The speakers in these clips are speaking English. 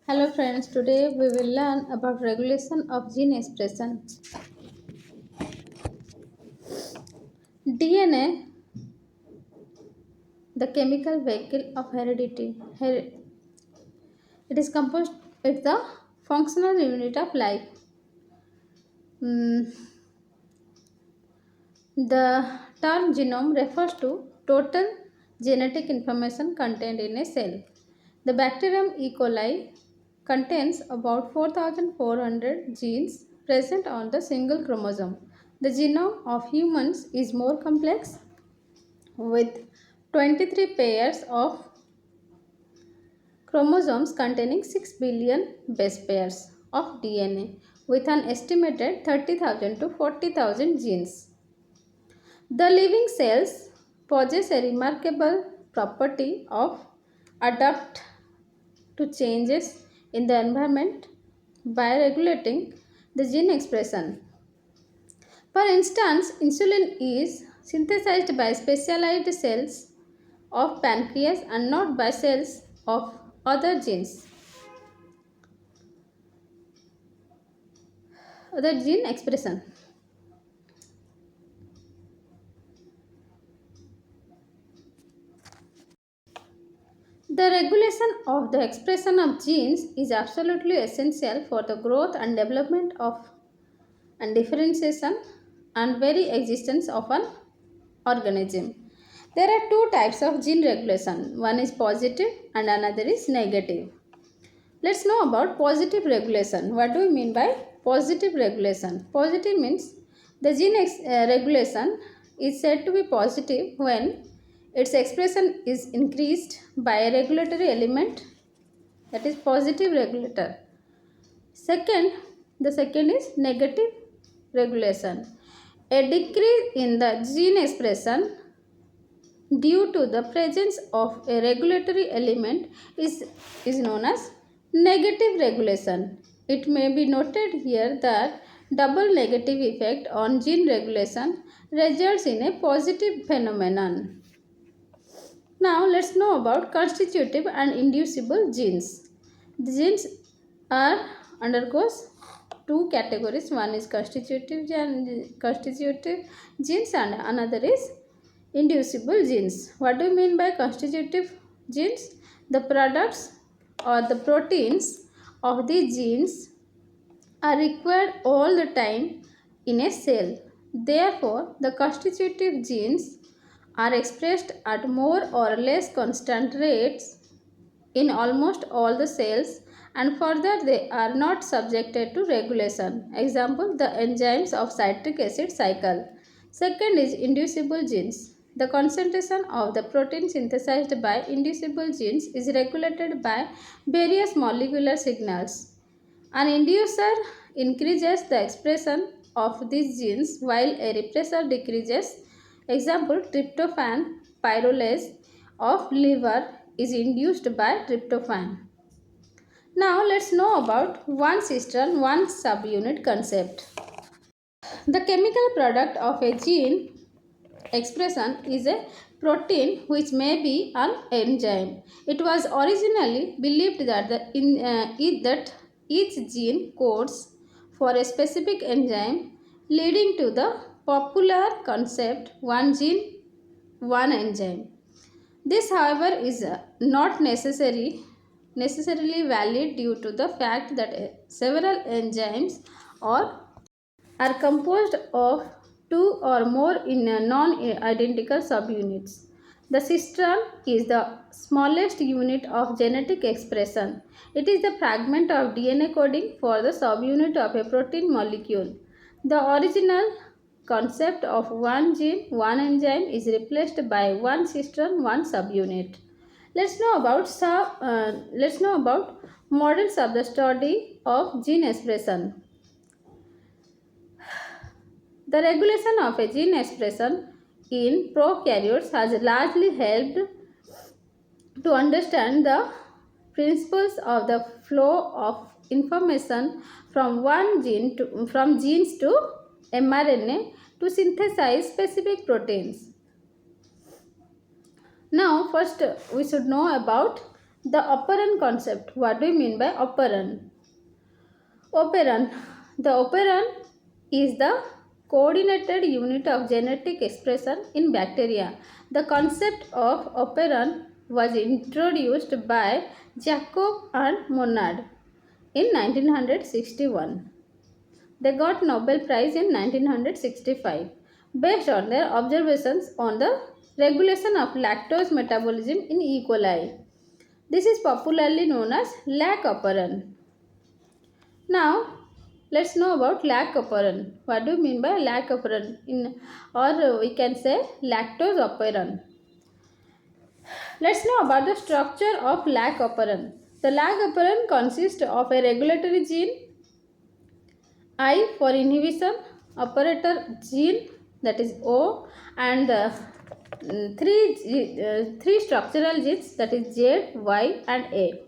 Hello friends, today we will learn about regulation of gene expression. DNA, the chemical vehicle of heredity. It is composed, it's the functional unit of life. Mm, the term genome refers to total genetic information contained in a cell. The bacterium E. coli contains about 4,400 genes present on the single chromosome. The genome of humans is more complex with 23 pairs of chromosomes containing 6 billion base pairs of DNA with an estimated 30,000 to 40,000 genes. The living cells possess a remarkable property of adapt to changes in the environment by regulating the gene expression. For instance, insulin is synthesized by specialized cells of pancreas and not by cells of other gene expression. The regulation of the expression of genes is absolutely essential for the growth and development of and differentiation and very existence of an organism. There are two types of gene regulation. One is positive and another is negative. Let's know about positive regulation. What do we mean by positive regulation? Positive means the regulation is said to be positive when its expression is increased by a regulatory element, that is positive regulator. The second is negative regulation. A decrease in the gene expression due to the presence of a regulatory element is known as negative regulation. It may be noted here that double negative effect on gene regulation results in a positive phenomenon. Now let's know about constitutive and inducible genes. The genes are undergoes two categories. One is constitutive genes and another is inducible genes. What do you mean by constitutive genes? The products or the proteins of these genes are required all the time in a cell. Therefore, the constitutive genes are expressed at more or less constant rates in almost all the cells, and further they are not subjected to regulation. Example, the enzymes of citric acid cycle. Second is inducible genes. The concentration of the protein synthesized by inducible genes is regulated by various molecular signals. An inducer increases the expression of these genes while a repressor decreases. Example, tryptophan pyrrolase of liver is induced by tryptophan. Now let's know about one cistern, one subunit concept. The chemical product of a gene expression is a protein which may be an enzyme. It was originally believed that, that each gene codes for a specific enzyme, leading to the popular concept one gene, one enzyme. This, however, is not necessarily valid due to the fact that several enzymes are composed of two or more in non-identical subunits. The cistern is the smallest unit of genetic expression. It is the fragment of DNA coding for the subunit of a protein molecule. The original concept of one gene, one enzyme is replaced by one cistern, one subunit. Let's know about models of the study of gene expression. The regulation of a gene expression in prokaryotes has largely helped to understand the principles of the flow of information from from genes to mRNA to synthesize specific proteins. Now, first we should know about The operon concept. What do you mean by operon? Operon. The operon is the coordinated unit of genetic expression in bacteria. The concept of operon was introduced by Jacob and Monod in 1961. They got Nobel Prize in 1965 based on their observations on the regulation of lactose metabolism in E. coli. This is popularly known as lac operon. Now, let's know about lac operon. What do you mean by lac operon? Or we can say lactose operon. Let's know about the structure of lac operon. The lac operon consists of a regulatory gene I for inhibition, operator gene that is O, and three structural genes that is Z, Y, and A.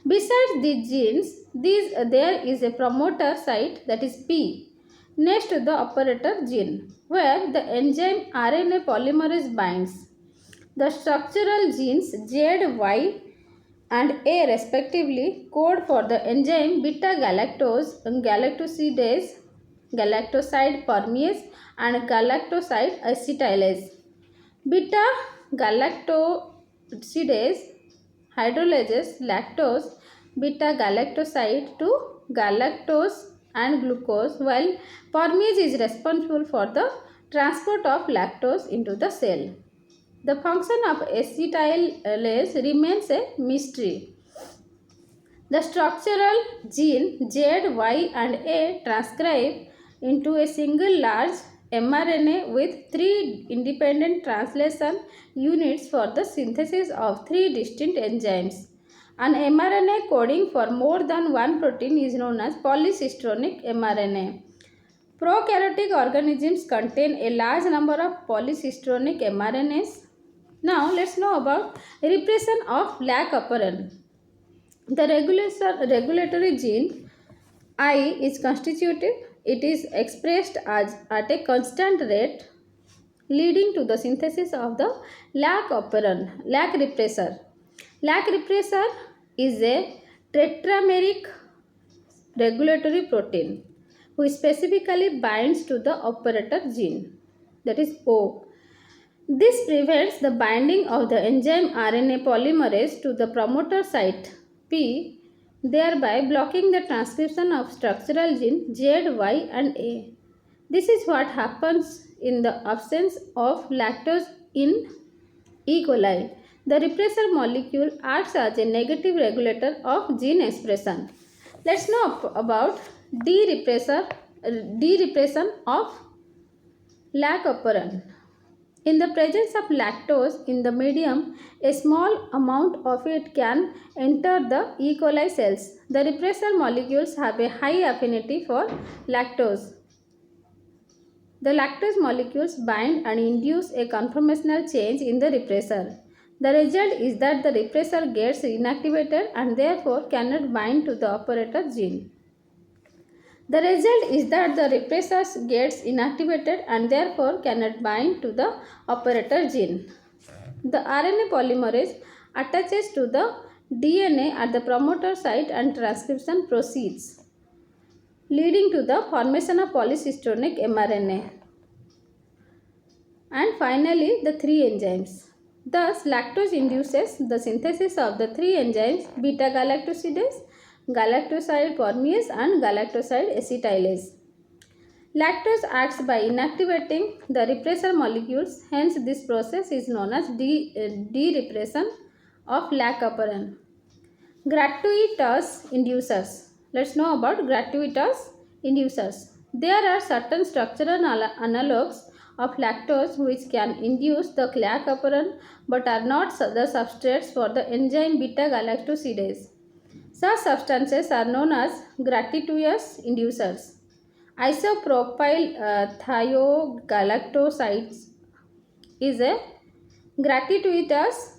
Besides these genes, there is a promoter site that is P next to the operator gene where the enzyme RNA polymerase binds. The structural genes Z, Y, and A respectively code for the enzyme beta galactose, galactosidase, galactoside permease, and galactoside acetylase. Beta galactosidase hydrolyzes lactose beta galactoside to galactose and glucose, while permease is responsible for the transport of lactose into the cell. The function of acetylase remains a mystery. The structural gene Z, Y, and A transcribe into a single large mRNA with 3 independent translation units for the synthesis of 3 distinct enzymes. An mRNA coding for more than one protein is known as polycistronic mRNA. Prokaryotic organisms contain a large number of polycistronic mRNAs. Now let's know about repression of lac operon. The regulatory gene I is constitutive. It is expressed as at a constant rate, leading to the synthesis of the lac operon, lac repressor. Lac repressor is a tetrameric regulatory protein which specifically binds to the operator gene, that is O. This prevents the binding of the enzyme RNA polymerase to the promoter site P, thereby blocking the transcription of structural gene Z, Y, and A. This is what happens in the absence of lactose in E. coli. The repressor molecule acts as a negative regulator of gene expression. Let's know about derepression of lac operon. In the presence of lactose in the medium, a small amount of it can enter the E. coli cells. The repressor molecules have a high affinity for lactose. The lactose molecules bind and induce a conformational change in the repressor. The result is that the repressor gets inactivated and therefore cannot bind to the operator gene. The result is that the repressor gets inactivated and therefore cannot bind to the operator gene. The RNA polymerase attaches to the DNA at the promoter site and transcription proceeds, leading to the formation of polycistronic mRNA. And finally, the 3 enzymes. Thus, lactose induces the synthesis of the 3 enzymes beta galactosidase, galactoside permease, and galactoside acetylase. Lactose acts by inactivating the repressor molecules, hence this process is known as derepression of lac operon. Gratuitous inducers. Let's know about gratuitous inducers. There are certain structural analogues of lactose which can induce the lac operon but are not the substrates for the enzyme beta galactosidase. Such substances are known as gratuitous inducers. Isopropyl thiogalactosides is a gratuitous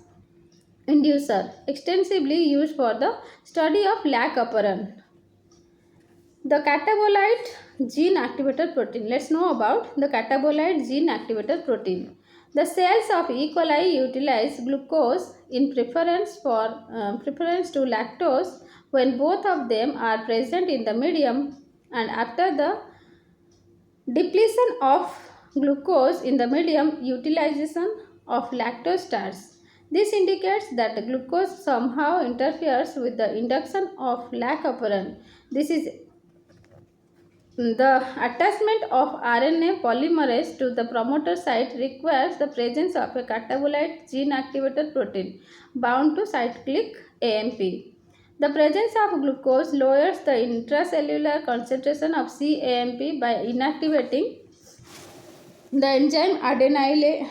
inducer extensively used for the study of lac operon. The catabolite gene activator protein. Let's know about the catabolite gene activator protein. The cells of E. coli utilize glucose in preference to lactose when both of them are present in the medium, and after the depletion of glucose in the medium, utilization of lactose starts. This indicates that the glucose somehow interferes with the induction of lac operon. This is the attachment of RNA polymerase to the promoter site requires the presence of a catabolite gene activator protein bound to cyclic AMP. The presence of glucose lowers the intracellular concentration of cAMP by inactivating the enzyme adenylate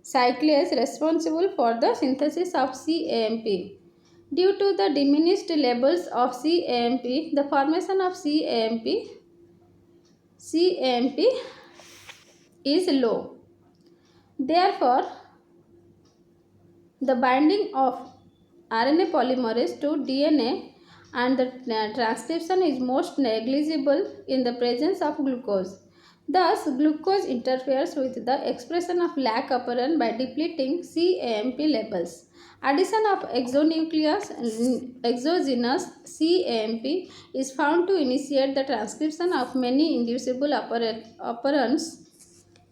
cyclase responsible for the synthesis of cAMP. Due to the diminished levels of cAMP, the formation of cAMP is low. Therefore, the binding of RNA polymerase to DNA and the transcription is most negligible in the presence of glucose. Thus, glucose interferes with the expression of lac operon by depleting cAMP levels. Addition of exogenous cAMP is found to initiate the transcription of many inducible operons,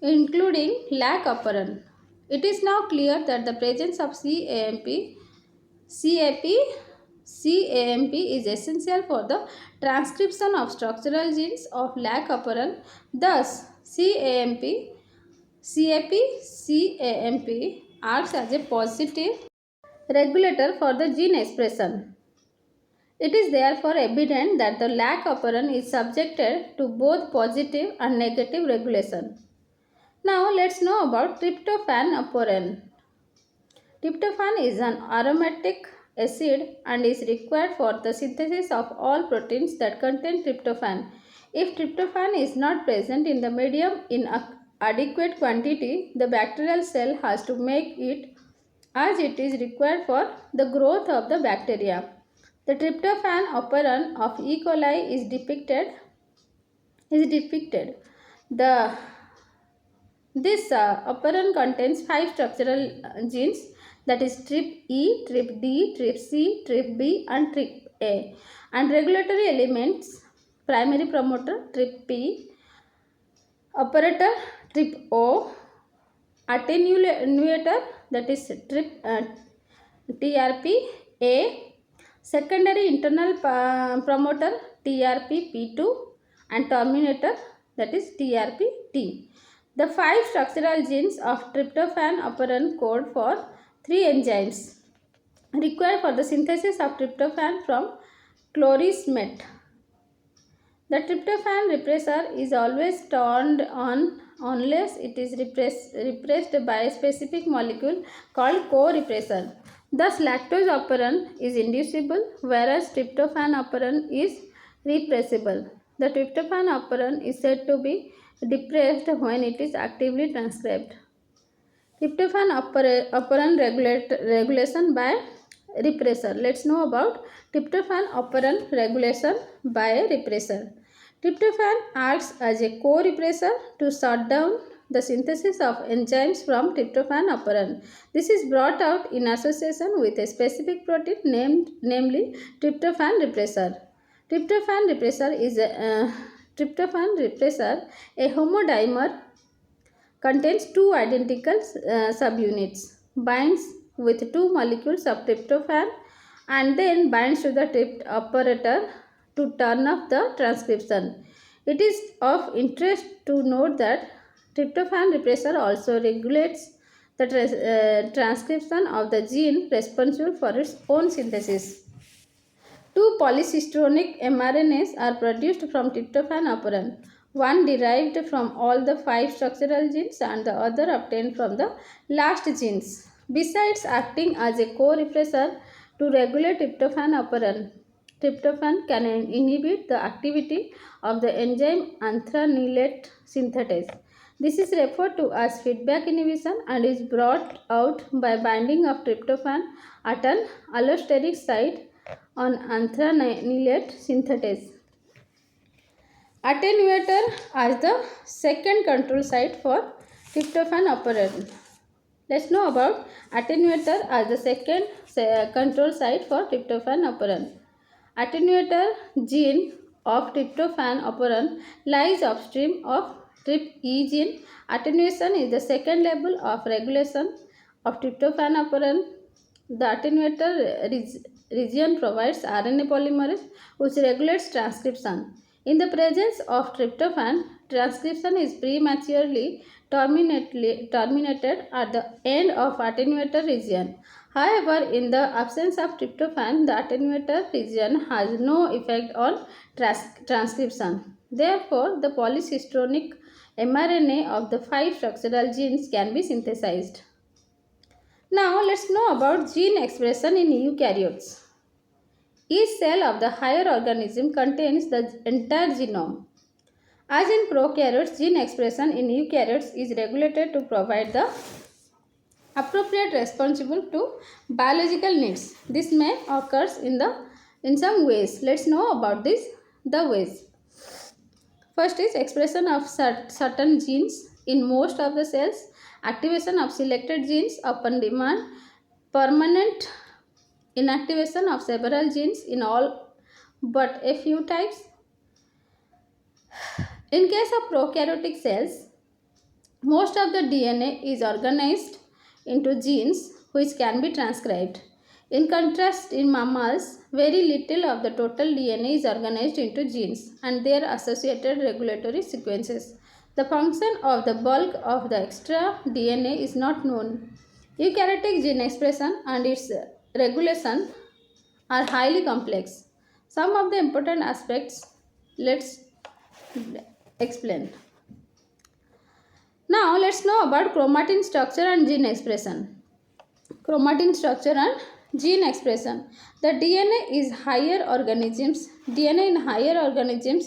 including lac operon. It is now clear that the presence of cAMP is essential for the transcription of structural genes of lac operon. Thus, cAMP acts as a positive regulator for the gene expression. It is therefore evident that the lac operon is subjected to both positive and negative regulation. Now let's know about tryptophan operon. Tryptophan is an aromatic acid and is required for the synthesis of all proteins that contain tryptophan. If tryptophan is not present in the medium in adequate quantity, the bacterial cell has to make it as it is required for the growth of the bacteria. The tryptophan operon of E. coli is depicted. This operon contains 5 structural genes, that is TRPE, TRPD, TRPC, TRPB and TRPA, and regulatory elements: primary promoter TRPP, operator TRPO, attenuator, that is TRPA, secondary internal promoter TRPP2, and terminator, that is TRPT. The 5 structural genes of tryptophan operon code for 3 enzymes required for the synthesis of tryptophan from chlorysmet. The tryptophan repressor is always turned on unless it is repressed by a specific molecule called co-repressor. Thus, lactose operon is inducible, whereas tryptophan operon is repressible. The tryptophan operon is said to be depressed when it is actively transcribed. Tryptophan operon regulation by repressor. Let's know about tryptophan operon regulation by a repressor. Tryptophan acts as a co-repressor to shut down the synthesis of enzymes from tryptophan operon. This is brought out in association with a specific protein namely tryptophan repressor. Tryptophan repressor, a homodimer, contains 2 identical subunits, binds with 2 molecules of tryptophan and then binds to the operator to turn off the transcription. It is of interest to note that tryptophan repressor also regulates the transcription of the gene responsible for its own synthesis. 2 polycistronic mRNAs are produced from tryptophan operon, one derived from all the 5 structural genes and the other obtained from the last genes. Besides acting as a co-repressor to regulate tryptophan operon, tryptophan can inhibit the activity of the enzyme anthranilate synthetase. This is referred to as feedback inhibition and is brought out by binding of tryptophan at an allosteric site on anthranilate synthetase. Attenuator as the second control site for tryptophan operon. Let's know about attenuator as the second control site for tryptophan operon. Attenuator gene of tryptophan operon lies upstream of TRPE gene. Attenuation is the second level of regulation of tryptophan operon. The attenuator region provides RNA polymerase which regulates transcription. In the presence of tryptophan, transcription is prematurely terminated at the end of attenuator region. However, in the absence of tryptophan, the attenuator region has no effect on transcription. Therefore, the polycistronic mRNA of the 5 structural genes can be synthesized. Now, let's know about gene expression in eukaryotes. Each cell of the higher organism contains the entire genome. As in prokaryotes, gene expression in eukaryotes is regulated to provide the appropriate responsible to biological needs. This may occur in some ways. Let's know about the ways. First is expression of certain genes in most of the cells, activation of selected genes upon demand, permanent inactivation of several genes in all but a few types. In case of prokaryotic cells, most of the DNA is organized into genes which can be transcribed. In contrast, in mammals, very little of the total DNA is organized into genes and their associated regulatory sequences. The function of the bulk of the extra DNA is not known. Eukaryotic gene expression and its regulation are highly complex. Some of the important aspects let's explain. Now let's know about chromatin structure and gene expression. Chromatin structure and gene expression. The DNA in higher organisms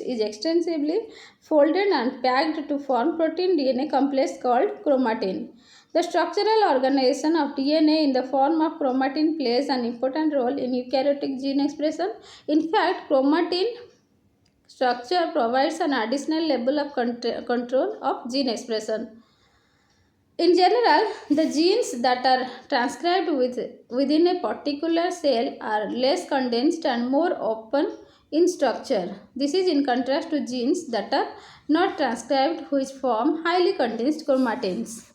is extensively folded and packed to form protein DNA complex called chromatin. The structural organization of DNA in the form of chromatin plays an important role in eukaryotic gene expression. In fact, chromatin structure provides an additional level of control of gene expression. In general, the genes that are transcribed within a particular cell are less condensed and more open in structure. This is in contrast to genes that are not transcribed which form highly condensed chromatins.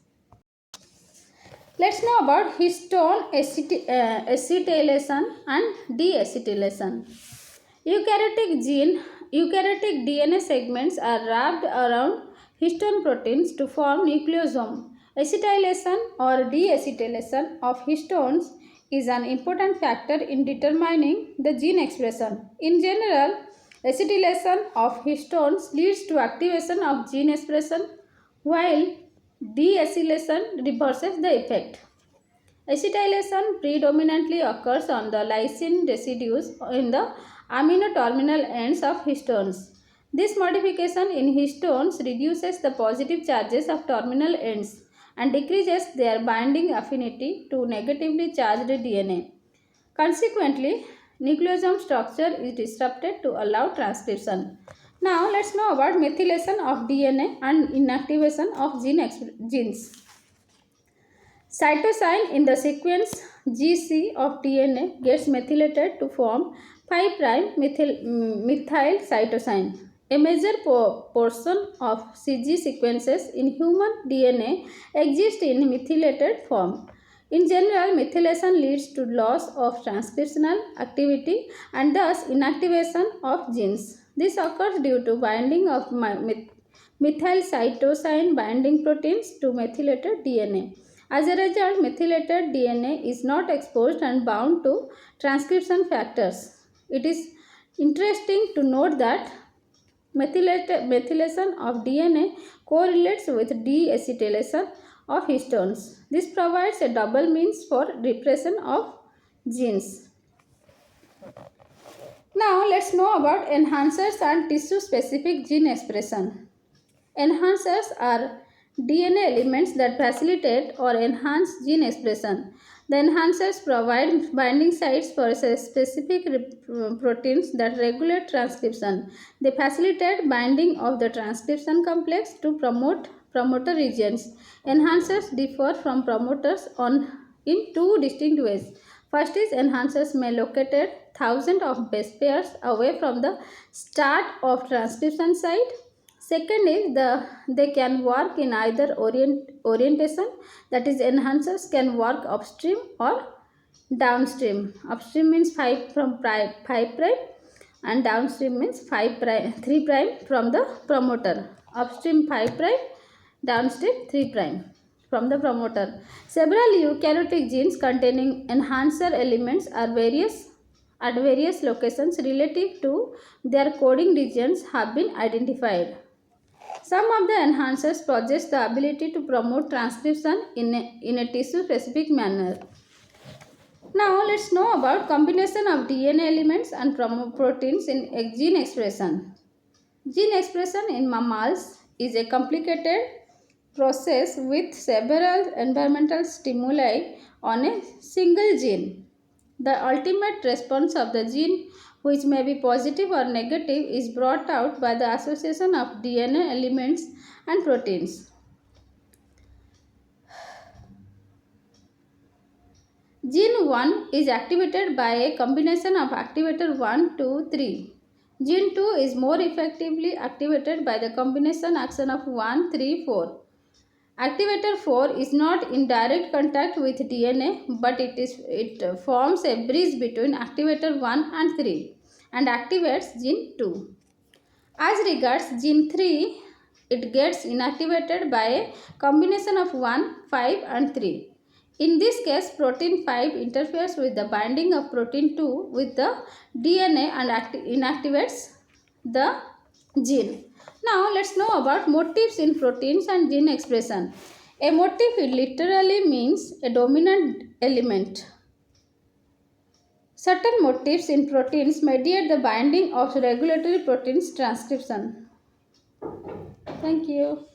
Let's know about histone acetylation and deacetylation. Eukaryotic DNA segments are wrapped around histone proteins to form nucleosome. Acetylation or deacetylation of histones is an important factor in determining the gene expression. In general, acetylation of histones leads to activation of gene expression, while deacetylation reverses the effect. Acetylation predominantly occurs on the lysine residues in the amino terminal ends of histones. This modification in histones reduces the positive charges of terminal ends and decreases their binding affinity to negatively charged DNA. Consequently, nucleosome structure is disrupted to allow transcription. Now, let's know about methylation of DNA and inactivation of genes. Cytosine in the sequence GC of DNA gets methylated to form 5' methyl cytosine. A major portion of CG sequences in human DNA exist in methylated form. In general, methylation leads to loss of transcriptional activity and thus inactivation of genes. This occurs due to binding of methyl cytosine binding proteins to methylated DNA. As a result, methylated DNA is not exposed and bound to transcription factors. It is interesting to note that methylation of DNA correlates with deacetylation of histones. This provides a double means for repression of genes. Now let's know about enhancers and tissue-specific gene expression. Enhancers are DNA elements that facilitate or enhance gene expression. The enhancers provide binding sites for specific proteins that regulate transcription. They facilitate binding of the transcription complex to promote promoter regions. Enhancers differ from promoters in two distinct ways. First is enhancers may located thousands of base pairs away from the start of transcription site. Second is they can work in either orientation, that is enhancers can work upstream or downstream. Upstream means 5 from 5 prime and downstream means 5 prime 3 prime from the promoter. Upstream 5 prime, downstream 3 prime from the promoter. Several eukaryotic genes containing enhancer elements are at various locations relative to their coding regions have been identified. Some of the enhancers possess the ability to promote transcription in a tissue specific manner. Now let's know about combination of DNA elements and proteins in gene expression. Gene expression in mammals is a complicated process with several environmental stimuli on a single gene. The ultimate response of the gene, which may be positive or negative, is brought out by the association of DNA elements and proteins. Gene 1 is activated by a combination of activator 1, 2, 3. Gene 2 is more effectively activated by the combination action of 1, 3, 4. Activator 4 is not in direct contact with DNA, but it forms a bridge between activator 1 and 3 and activates gene 2. As regards gene 3, it gets inactivated by a combination of 1, 5 and 3. In this case, protein 5 interferes with the binding of protein 2 with the DNA and inactivates the gene. Now let's know about motifs in proteins and gene expression. A motif literally means a dominant element. Certain motifs in proteins mediate the binding of regulatory proteins transcription. Thank you.